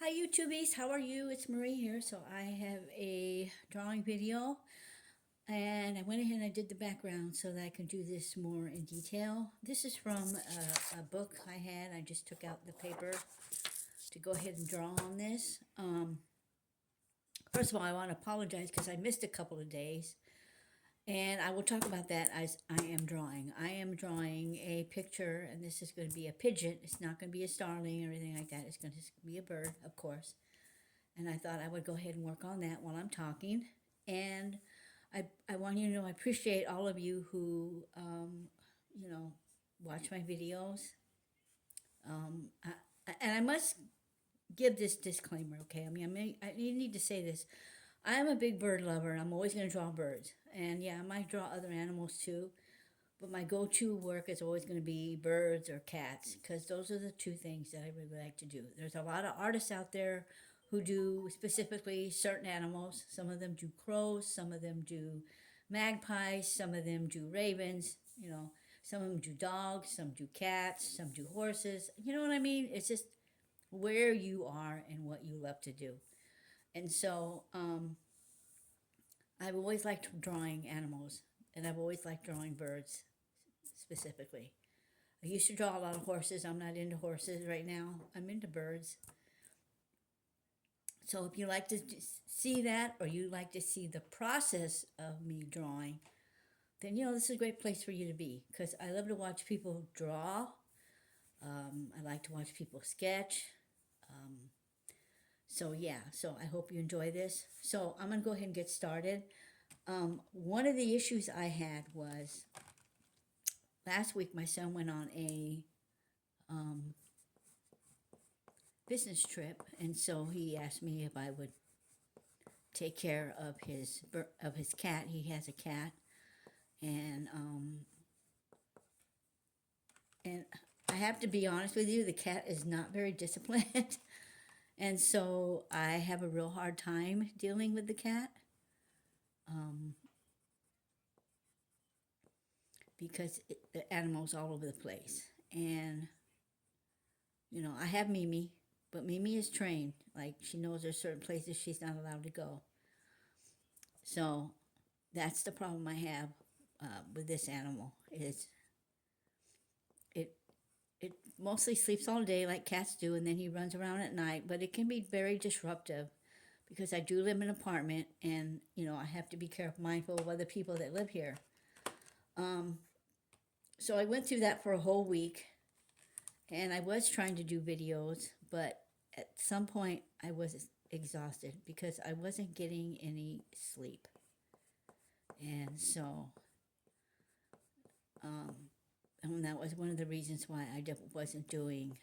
Hi YouTubies, how are you? It's Marie here. So I have a drawing video and I went ahead and I did the background so that I can do this more in detail. This is from a book I had. I just took out the paper to go ahead and draw on this. First of all, I want to apologize because I missed a couple of days. And I will talk about that as I am drawing. I am drawing a picture, and this is going to be a pigeon. It's not going to be a starling or anything like that. It's going to be a bird, of course. And I thought I would go ahead and work on that while I'm talking. And I want you to know I appreciate all of you who, watch my videos. And I must give this disclaimer, okay? I need to say this. I am a big bird lover. I'm always going to draw birds. And yeah, I might draw other animals too. But my go-to work is always going to be birds or cats because those are the two things that I really like to do. There's a lot of artists out there who do specifically certain animals. Some of them do crows, some of them do magpies, some of them do ravens, some of them do dogs, some do cats, some do horses. You know what I mean? It's just where you are and what you love to do. And so I've always liked drawing animals, and I've always liked drawing birds specifically. I used to draw a lot of horses. I'm not into horses right now. I'm into birds. So if you like to see that or you like to see the process of me drawing, then this is a great place for you to be because I love to watch people draw. I like to watch people sketch. So I hope you enjoy this. So I'm going to go ahead and get started. One of the issues I had was last week my son went on a business trip, and so he asked me if I would take care of his cat. He has a cat, and and I have to be honest with you, the cat is not very disciplined, and so I have a real hard time dealing with the cat. Because the animal's all over the place, and I have Mimi, but Mimi is trained. Like, she knows there's certain places she's not allowed to go. So that's the problem I have with this animal is it it mostly sleeps all day like cats do, and then he runs around at night. But it can be very disruptive because I do live in an apartment, and I have to be careful, mindful of other people that live here. So I went through that for a whole week, and I was trying to do videos, but at some point I was exhausted because I wasn't getting any sleep. And so, and that was one of the reasons why I wasn't doing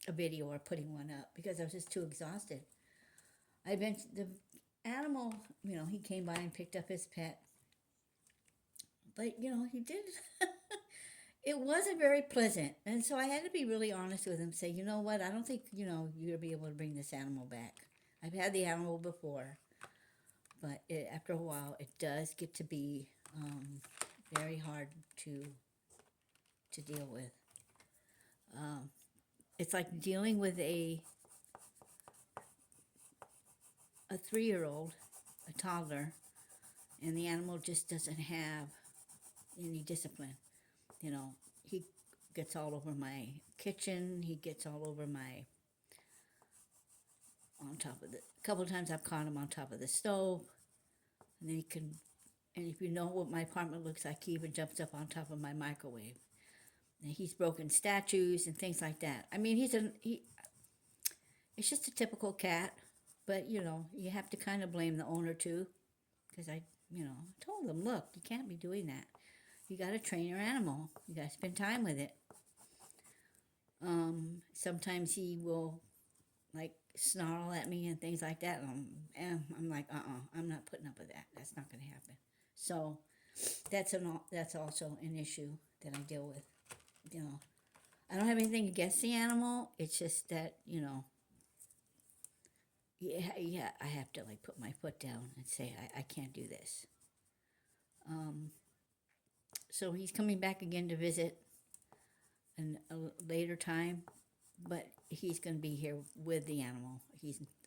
a video or putting one up because I was just too exhausted. The animal, he came by and picked up his pet, but he did. It wasn't very pleasant, and so I had to be really honest with him. Say, you know what? I don't think you're gonna be able to bring this animal back. I've had the animal before, but after a while, it does get to be very hard to deal with. It's like dealing with a 3-year-old, a toddler, and the animal just doesn't have any discipline. He gets all over my kitchen. He gets all over on top of a couple of times I've caught him on top of the stove, and then and if you know what my apartment looks like, he even jumps up on top of my microwave. And he's broken statues and things like that. I mean, it's just a typical cat, but you have to kind of blame the owner too, because I told him, look, you can't be doing that. You got to train your animal. You got to spend time with it. Sometimes he will like snarl at me and things like that. And I'm like, I'm not putting up with that. That's not going to happen. So that's also an issue that I deal with. I don't have anything against the animal. It's just that yeah, I have to like put my foot down and say I can't do this. So he's coming back again to visit a later time but he's going to be here with the animal.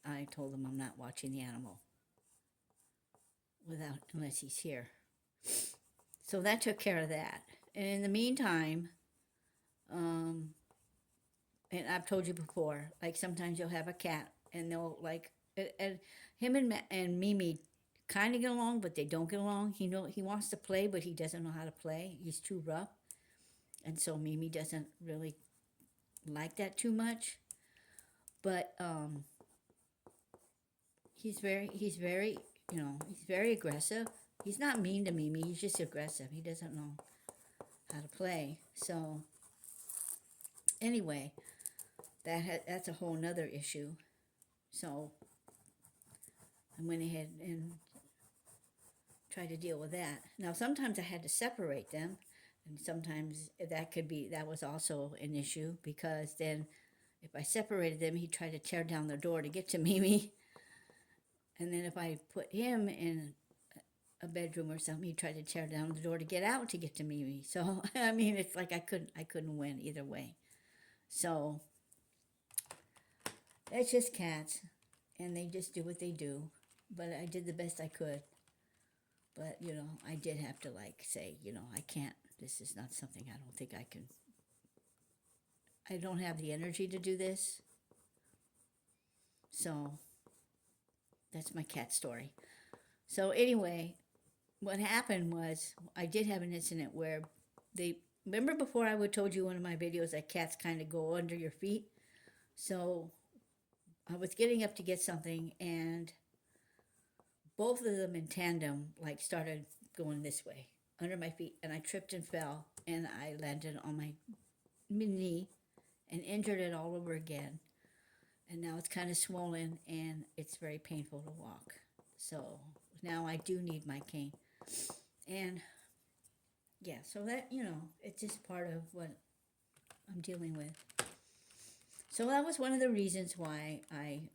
I told him I'm not watching the animal unless he's here. So that took care of that. And in the meantime, and I've told you before, like sometimes you'll have a cat and they'll like, and him and Mimi kind of get along, but they don't get along. He wants to play, but he doesn't know how to play. He's too rough, and so Mimi doesn't really like that too much. But he's very he's very aggressive. He's not mean to Mimi. He's just aggressive. He doesn't know how to play. So anyway, that's a whole nother issue. So I went ahead and tried to deal with that. Now sometimes I had to separate them, and sometimes that was also an issue, because then if I separated them, he'd try to tear down the door to get to Mimi. And then if I put him in a bedroom or something, he'd try to tear down the door to get out to get to Mimi. So I mean, it's like I couldn't win either way. So it's just cats, and they just do what they do. But I did the best I could. But, I did have to say, I can't, this is not something I don't think I can. I don't have the energy to do this. So that's my cat story. So anyway, what happened was I did have an incident where remember before I would told you in one of my videos that cats kind of go under your feet? So I was getting up to get something, and both of them in tandem started going this way under my feet, and I tripped and fell, and I landed on my knee and injured it all over again. And now it's kind of swollen, and it's very painful to walk. So now I do need my cane. And yeah, so that, it's just part of what I'm dealing with. So that was one of the reasons why I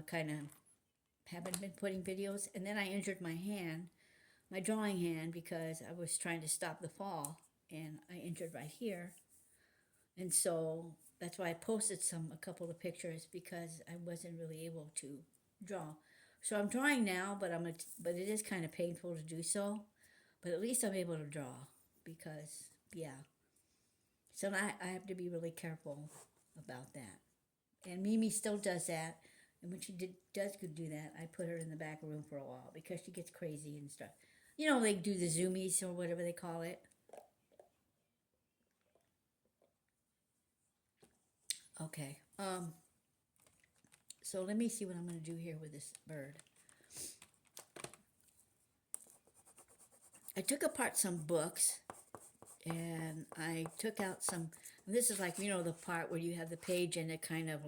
kind of haven't been putting videos. And then I injured my hand, my drawing hand, because I was trying to stop the fall, and I injured right here. And so that's why I posted a couple of pictures, because I wasn't really able to draw. So I'm drawing now, but it is kind of painful to do so. But at least I'm able to draw, because So I have to be really careful about that. And Mimi still does that. And when she does do that, I put her in the back room for a while, because she gets crazy and stuff. They do the zoomies or whatever they call it. Okay. So let me see what I'm going to do here with this bird. I took apart some books, and I took out some. This is the part where you have the page, and it kind of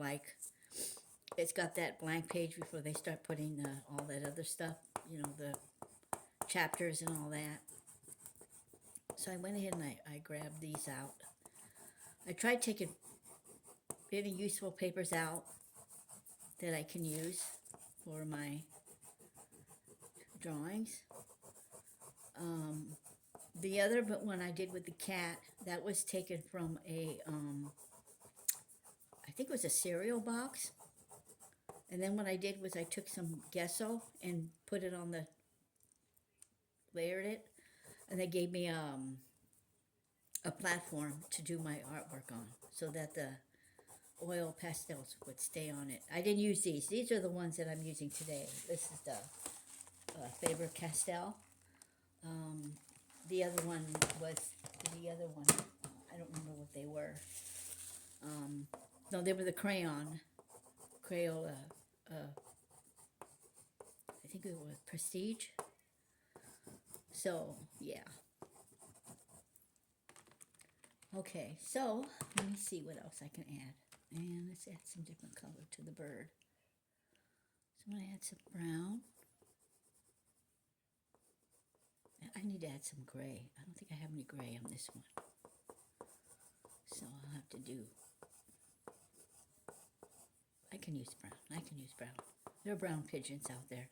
it's got that blank page before they start putting all that other stuff, the chapters and all that. So I went ahead and I grabbed these out. I tried taking any useful papers out that I can use for my drawings. The other one I did with the cat, that was taken from I think it was a cereal box. And then what I did was I took some gesso and put it on layered it, and they gave me a platform to do my artwork on, so that the oil pastels would stay on it. I didn't use these. These are the ones that I'm using today. This is the Faber-Castell. The other one, I don't remember what they were. No, they were the Crayola. I think it was Prestige. So, yeah. Okay, so let me see what else I can add. And let's add some different color to the bird. So I'm going to add some brown. I need to add some gray. I don't think I have any gray on this one. So I'll have to do... I can use brown. There are brown pigeons out there.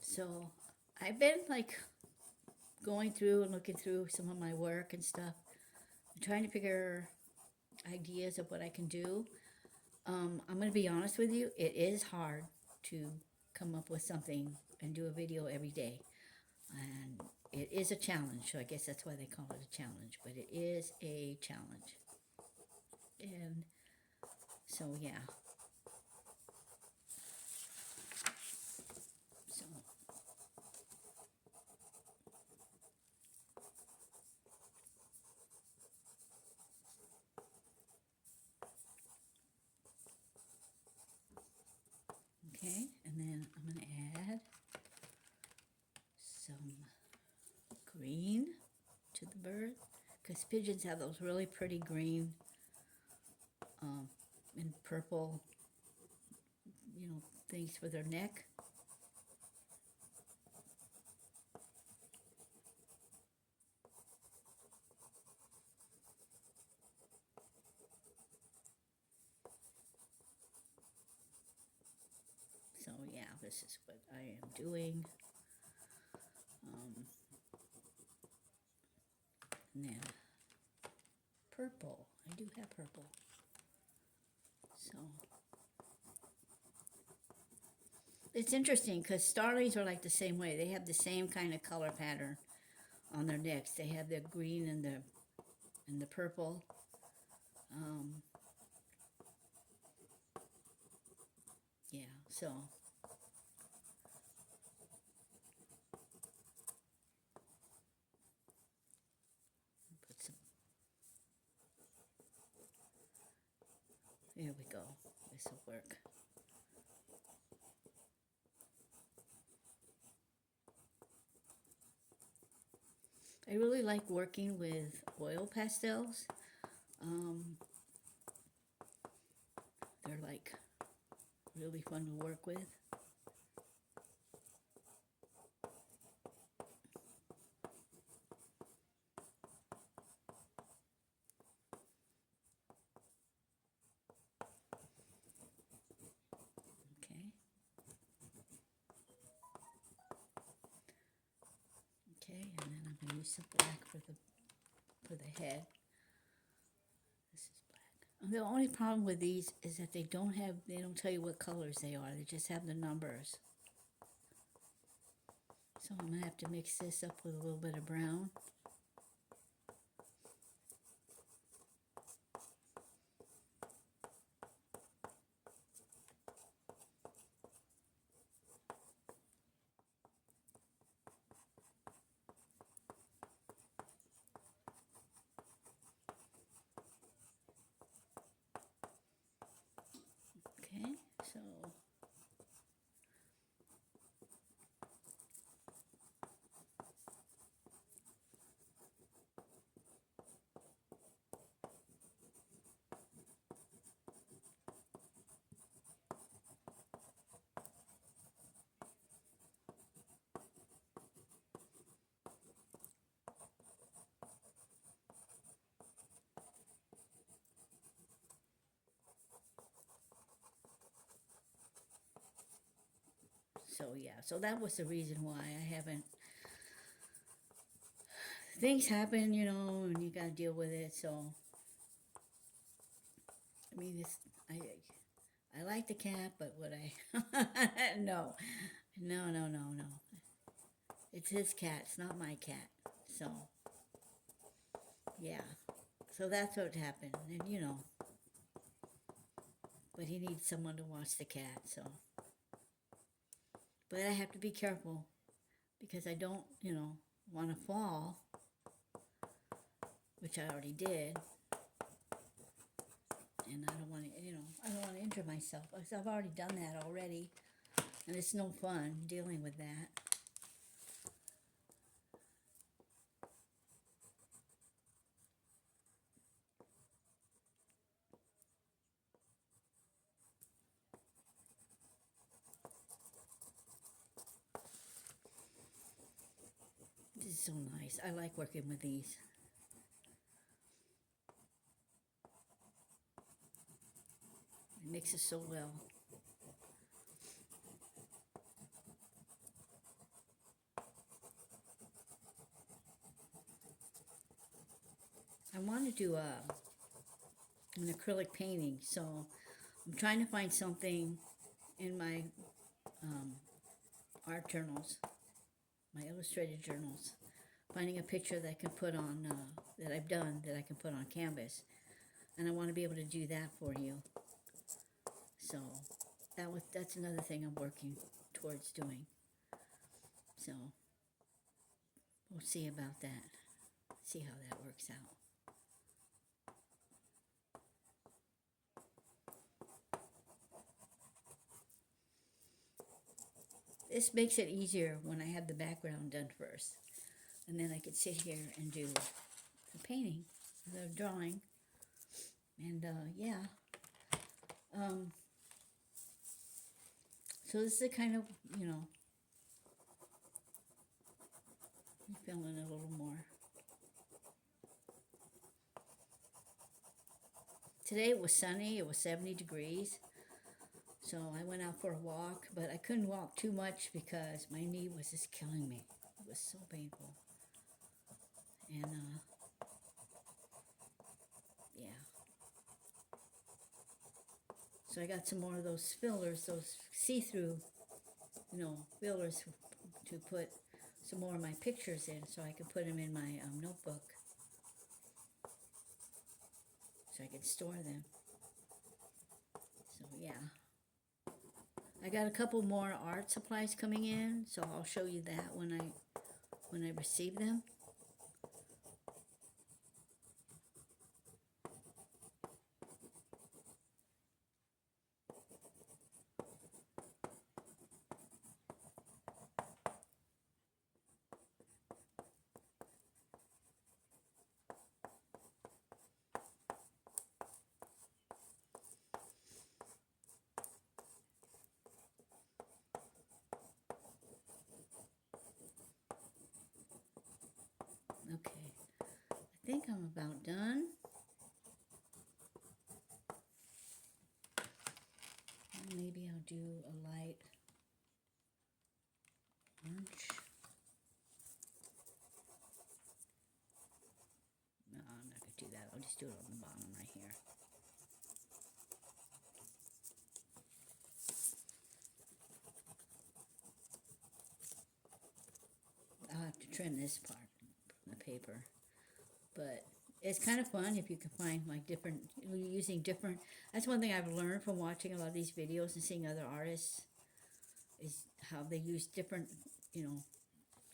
So I've been going through and looking through some of my work and stuff. I'm trying to figure ideas of what I can do. I'm going to be honest with you, it is hard to come up with something and do a video every day. And it is a challenge, so I guess that's why they call it a challenge, but it is a challenge. And so, yeah. So, okay, and then I'm going to add some green to the bird, because pigeons have those really pretty green and purple, things for their neck. So yeah, this is what I am doing. And then purple. I do have purple. So it's interesting because starlings are like the same way. They have the same kind of color pattern on their necks. They have the green and the purple. Yeah, so put some. There we go. This will work. I really like working with oil pastels. They're like really fun to work with. Okay, and then I'm going to use some black for the head. This is black. The only problem with these is that they don't tell you what colors they are. They just have the numbers. So I'm going to have to mix this up with a little bit of brown. Okay, so yeah, so that was the reason why I haven't. Things happen, and you gotta deal with it. So, I mean, I like the cat, but would I? No, no. It's his cat. It's not my cat. So, yeah. So that's what happened, and but he needs someone to watch the cat. So, but I have to be careful because I don't, want to fall, which I already did. And I don't want to, I don't want to injure myself because I've already done that already. And it's no fun dealing with that. This is so nice. I like working with these. It mixes so well. I want want to do an acrylic painting, so I'm trying to find something in my art journals, my illustrated journals, finding a picture that I can put on, that I've done, that I can put on canvas. And I want to be able to do that for you. So that's another thing I'm working towards doing. So we'll see about that. See how that works out. This makes it easier when I have the background done first. And then I could sit here and do the painting, the drawing. And yeah. So this is the kind of, fill in a little more. Today it was sunny, it was 70 degrees. So I went out for a walk, but I couldn't walk too much because my knee was just killing me. It was so painful. And yeah. So I got some more of those fillers, those see-through, fillers to put some more of my pictures in, so I could put them in my notebook, so I could store them. So yeah. I got a couple more art supplies coming in, so I'll show you that when I receive them. Okay, I think I'm about done. Maybe I'll do a light orange. No, I'm not going to do that. I'll just do it on the bottom right here. I'll have to trim this part from the paper. But it's kind of fun if you can find like different, using different, that's one thing I've learned from watching a lot of these videos and seeing other artists, is how they use different,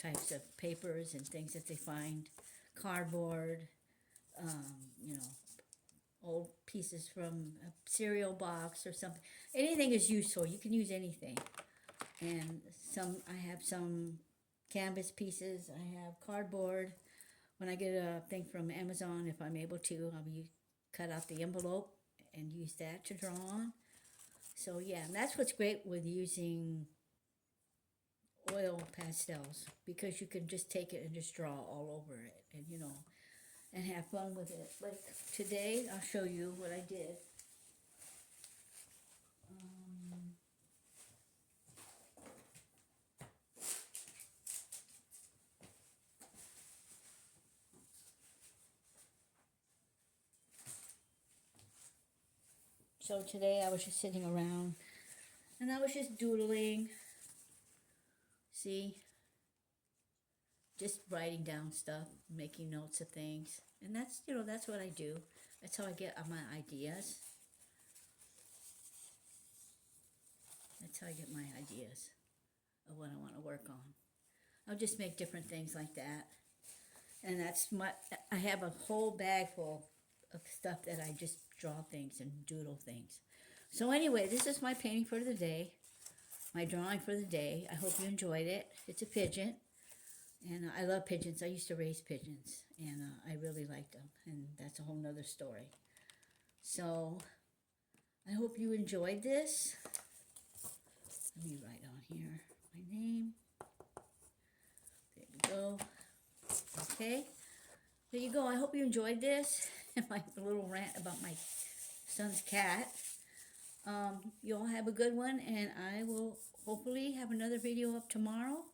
types of papers and things that they find, cardboard, old pieces from a cereal box or something. Anything is useful. You can use anything. And I have some canvas pieces. I have cardboard. When I get a thing from Amazon, if I'm able to, I'll cut out the envelope and use that to draw on. So yeah, and that's what's great with using oil pastels, because you can just take it and just draw all over it, and and have fun with it. Like today, I'll show you what I did. So today I was just sitting around and I was just doodling. See? Just writing down stuff, making notes of things. And that's what I do. That's how I get my ideas. That's how I get my ideas of what I want to work on. I'll just make different things like that. And I have a whole bag full of stuff that I just draw things and doodle things. So anyway, this is my painting for the day, my drawing for the day. I hope you enjoyed it. It's a pigeon, and I love pigeons. I used to raise pigeons, and I really liked them, and that's a whole nother story. So I hope you enjoyed this. Let me write on here my name. There you go. Okay. There you go. I hope you enjoyed this. My little rant about my son's cat. You all have a good one, and I will hopefully have another video up tomorrow.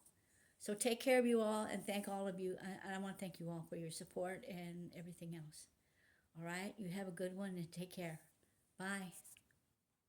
So take care of you all, and thank all of you. I want to thank you all for your support and everything else. All right? You have a good one and take care. Bye.